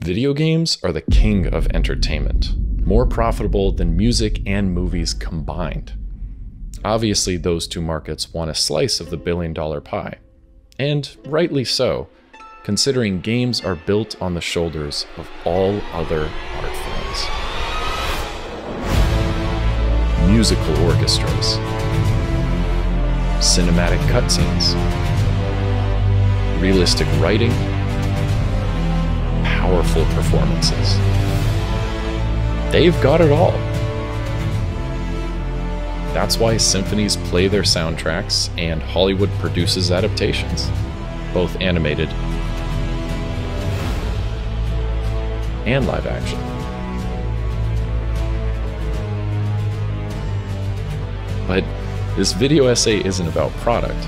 Video games are the king of entertainment, more profitable than music and movies combined. Obviously, those two markets want a slice of the billion-dollar pie. And rightly so, considering games are built on the shoulders of all other art forms. Musical orchestras, cinematic cutscenes, realistic writing, powerful performances. They've got it all. That's why symphonies play their soundtracks and Hollywood produces adaptations, both animated and live action. But this video essay isn't about product,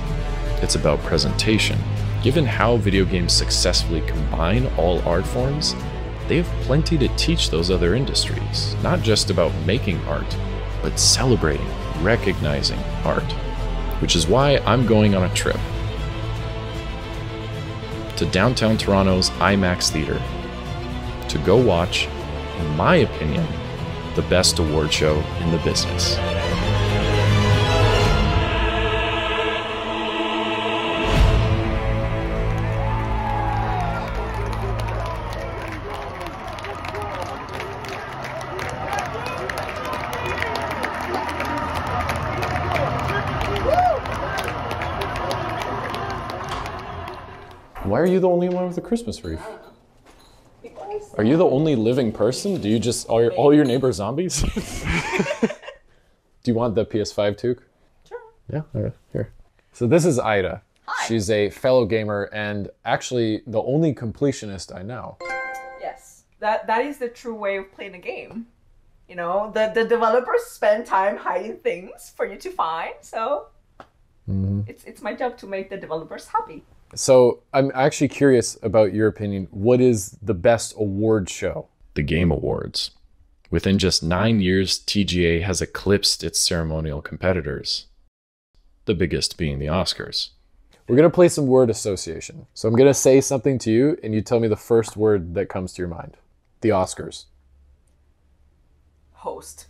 it's about presentation. Given how video games successfully combine all art forms, they have plenty to teach those other industries, not just about making art, but celebrating, recognizing art. Which is why I'm going on a trip to downtown Toronto's IMAX Theatre to go watch, in my opinion, the best award show in the business. Why are you the only one with a Christmas wreath? Are you the only living person? Do you just, all your neighbors zombies? Do you want the PS5 too? Sure. Yeah, okay, here. So this is Ida. Hi. She's a fellow gamer and actually the only completionist I know. Yes, that is the true way of playing a game. You know, the developers spend time hiding things for you to find, so it's my job to make the developers happy. So I'm actually curious about your opinion. What is the best award show? The Game Awards. Within just 9 years, TGA has eclipsed its ceremonial competitors, the biggest being the Oscars. We're gonna play some word association. So I'm gonna say something to you and you tell me the first word that comes to your mind. The Oscars. Host.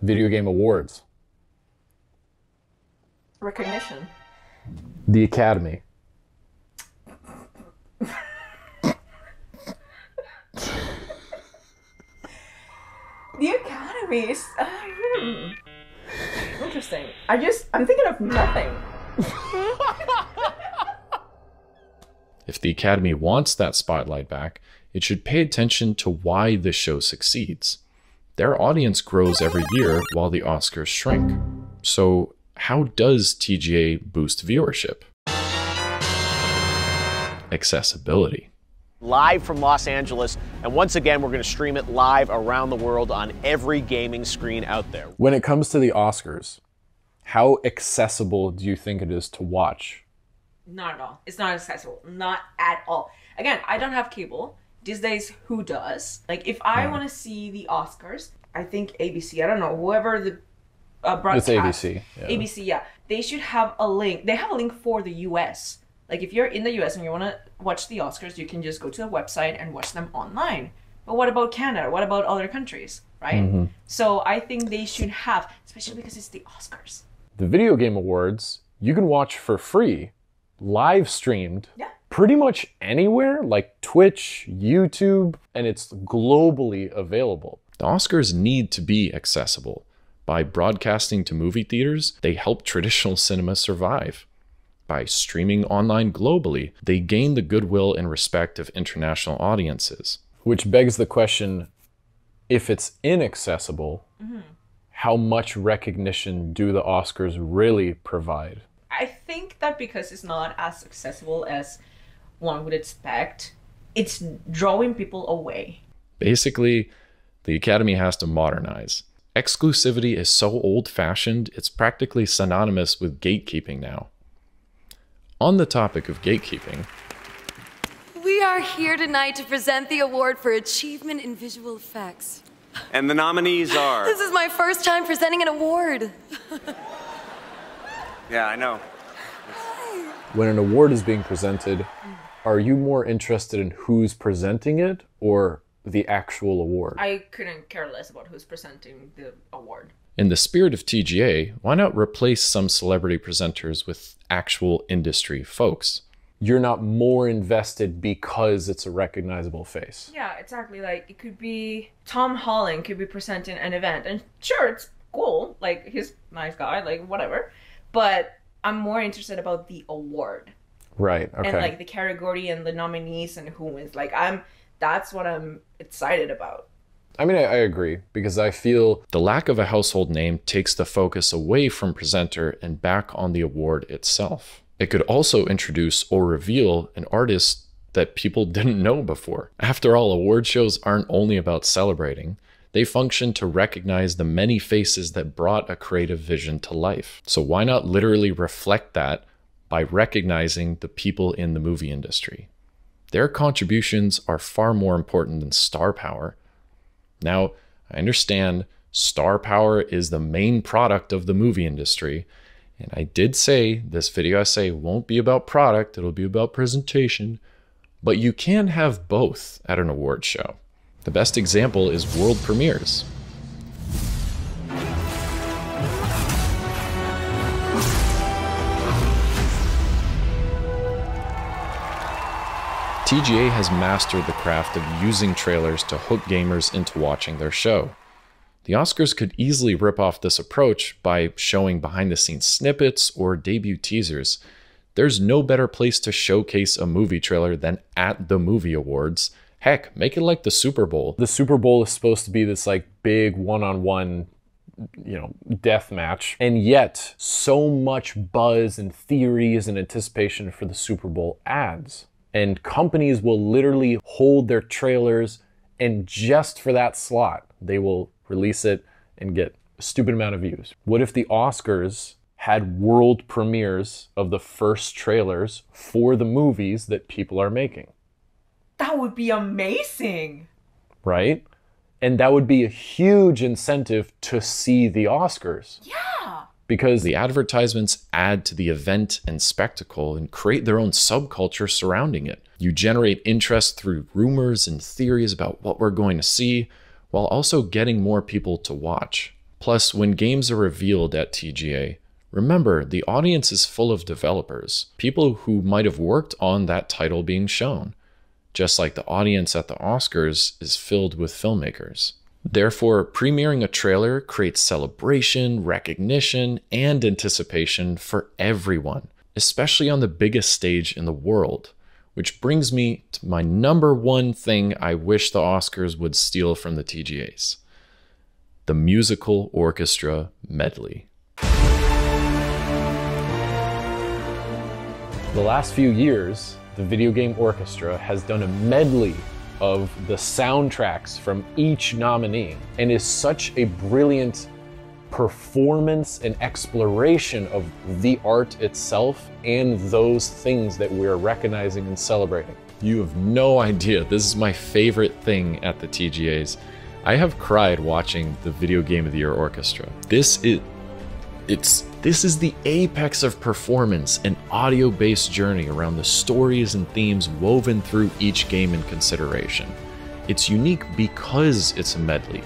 Video Game Awards. Recognition. The Academy. The Academy is interesting. I'm thinking of nothing. If the Academy wants that spotlight back, it should pay attention to why the show succeeds. Their audience grows every year while the Oscars shrink. So how does TGA boost viewership? Accessibility. Live from Los Angeles, and once again we're going to stream it live around the world on every gaming screen out there. When it comes to the Oscars, how accessible do you think it is to watch? Not at all. It's not accessible. Not at all. Again, I don't have cable. These days, who does? Like, if I want to see the Oscars, I think ABC, I don't know, whoever the broadcast. It's ABC. Yeah. ABC, yeah. They should have a link. They have a link for the US. Like, if you're in the US and you want to watch the Oscars, you can just go to the website and watch them online. But what about Canada? What about other countries, right? So I think they should have, especially because it's the Oscars. The Video Game Awards, you can watch for free, live streamed, Yeah. pretty much anywhere, like Twitch, YouTube, and it's globally available. The Oscars need to be accessible. By broadcasting to movie theaters, they help traditional cinema survive. By streaming online globally, they gain the goodwill and respect of international audiences. Which begs the question, if it's inaccessible, how much recognition do the Oscars really provide? I think that because it's not as accessible as one would expect, it's drawing people away. Basically, the Academy has to modernize. Exclusivity is so old-fashioned, it's practically synonymous with gatekeeping now. On the topic of gatekeeping, we are here tonight to present the award for Achievement in Visual Effects. And the nominees are... This is my first time presenting an award. Yeah, I know. When an award is being presented, Are you more interested in who's presenting it or the actual award? I couldn't care less about who's presenting the award. In the spirit of TGA, why not replace some celebrity presenters with actual industry folks? You're not more invested because it's a recognizable face. Yeah, exactly. Like, it could be Tom Holland could be presenting an event, and sure, it's cool. Like, he's a nice guy, like, whatever. But I'm more interested about the award. Right, okay. And, like, the category and the nominees and who wins. Like, that's what I'm excited about. I mean, I agree, because I feel the lack of a household name takes the focus away from presenter and back on the award itself. It could also introduce or reveal an artist that people didn't know before. After all, award shows aren't only about celebrating. They function to recognize the many faces that brought a creative vision to life. So why not literally reflect that by recognizing the people in the movie industry? Their contributions are far more important than star power. Now, I understand star power is the main product of the movie industry, and I did say this video essay won't be about product, it'll be about presentation, but you can have both at an award show. The best example is world premieres. TGA has mastered the craft of using trailers to hook gamers into watching their show. The Oscars could easily rip off this approach by showing behind-the-scenes snippets or debut teasers. There's no better place to showcase a movie trailer than at the movie awards. Heck, make it like the Super Bowl. the Super Bowl is supposed to be this like big one-on-one, death match. And yet, so much buzz and theories and anticipation for the Super Bowl ads. And companies will literally hold their trailers, and just for that slot, they will release it and get a stupid amount of views. What if the Oscars had world premieres of the first trailers for the movies that people are making? That would be amazing. Right? And that would be a huge incentive to see the Oscars. Yeah. Because The advertisements add to the event and spectacle and create their own subculture surrounding it. You generate interest through rumors and theories about what we're going to see, while also getting more people to watch. Plus, when games are revealed at TGA, remember, the audience is full of developers, people who might have worked on that title being shown, just like the audience at the Oscars is filled with filmmakers. Therefore, premiering a trailer creates celebration, recognition, and anticipation for everyone, especially on the biggest stage in the world. Which brings me to my number one thing I wish the Oscars would steal from the TGAs: the musical orchestra medley. the last few years, the Video Game Orchestra has done a medley of the soundtracks from each nominee, and is such a brilliant performance and exploration of the art itself and those things that we're recognizing and celebrating. You have no idea. This is my favorite thing at the TGAs. I have cried watching the Video Game of the Year Orchestra. This is the apex of performance, an audio-based journey around the stories and themes woven through each game in consideration. It's unique because it's a medley,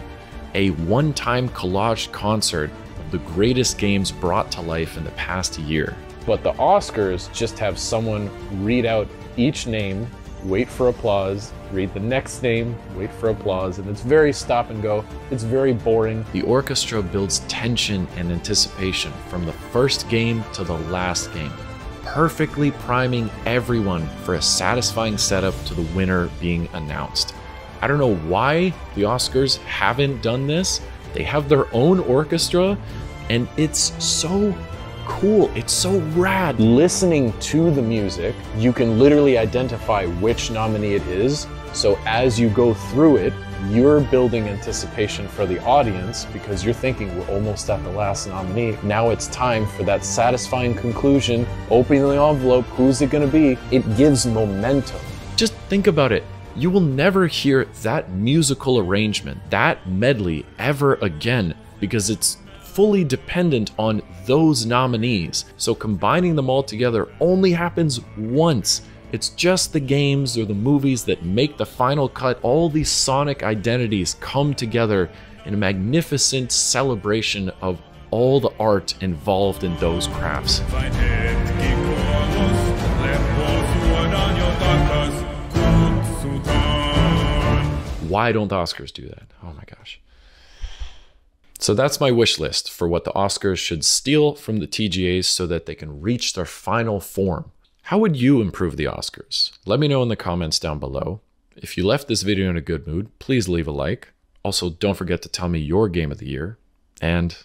a one-time collage concert of the greatest games brought to life in the past year. But the Oscars just have someone read out each name, wait for applause, read the next name, wait for applause, and it's very stop and go. It's very boring. The orchestra builds tension and anticipation from the first game to the last game, perfectly priming everyone for a satisfying setup to the winner being announced. I don't know why the Oscars haven't done this. They have their own orchestra, and it's so cool. It's so rad. Listening to the music, you can literally identify which nominee it is. So as you go through it, you're building anticipation for the audience because you're thinking we're almost at the last nominee. Now it's time for that satisfying conclusion. Opening the envelope, who's it going to be? It gives momentum. Just think about it. You will never hear that musical arrangement, that medley, ever again, because it's fully dependent on those nominees. So combining them all together only happens once, It's just the games or the movies that make the final cut. All these Sonic identities come together in a magnificent celebration of all the art involved in those crafts. Why don't the Oscars do that? Oh my gosh. So that's my wish list for what the Oscars should steal from the TGAs so that they can reach their final form. How would you improve the Oscars? Let me know in the comments down below. If you left this video in a good mood, please leave a like. Also, don't forget to tell me your game of the year, and